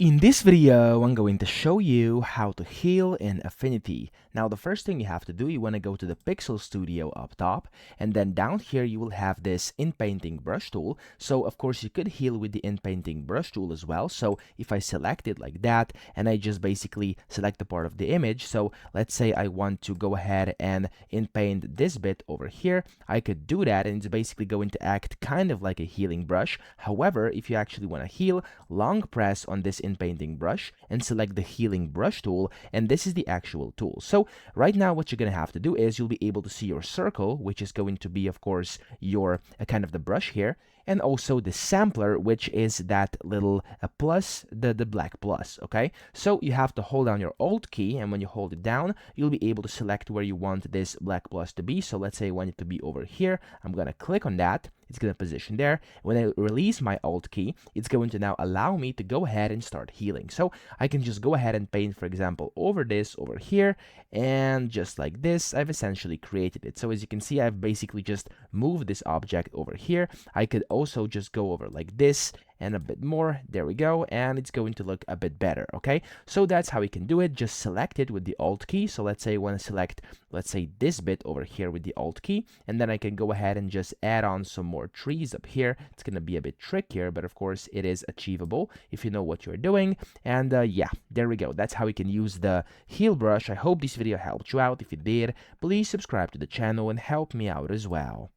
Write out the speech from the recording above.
In this video, I'm going to show you how to heal in Affinity. Now, the first thing you have to do, you want to go to the Pixel Studio up top, and then down here you will have this In-Painting brush tool. So, of course, you could heal with the In-Painting brush tool as well. So, if I select it like that, and I just basically select the part of the image, so let's say I want to go ahead and in-paint this bit over here, I could do that, and it's basically going to act kind of like a healing brush. However, if you actually want to heal, long press on this in-painting brush and select the healing brush tool, and this is the actual tool. So right now what you're gonna have to do is you'll be able to see your circle, which is going to be, of course, your kind of the brush here, and also the sampler, which is that little plus, the black plus. Okay, so you have to hold down your Alt key, and when you hold it down, you'll be able to select where you want this black plus to be. So let's say I want it to be over here. I'm gonna click on that. It's going to position there. When I release my Alt key, it's going to now allow me to go ahead and start healing. So I can just go ahead and paint, for example, over this, over here, and just like this, I've essentially created it. So as you can see, I've basically just moved this object over here. I could also just go over like this and a bit more. There we go, and it's going to look a bit better. Okay, so that's how we can do it. Just select it with the Alt key. So let's say I want to select, let's say, this bit over here with the Alt key, and then I can go ahead and just add on some more trees up here. It's going to be a bit trickier, but of course it is achievable if you know what you're doing. And yeah, there we go. That's how we can use the heal brush. I hope this video helped you out. If it did, please subscribe to the channel and help me out as well.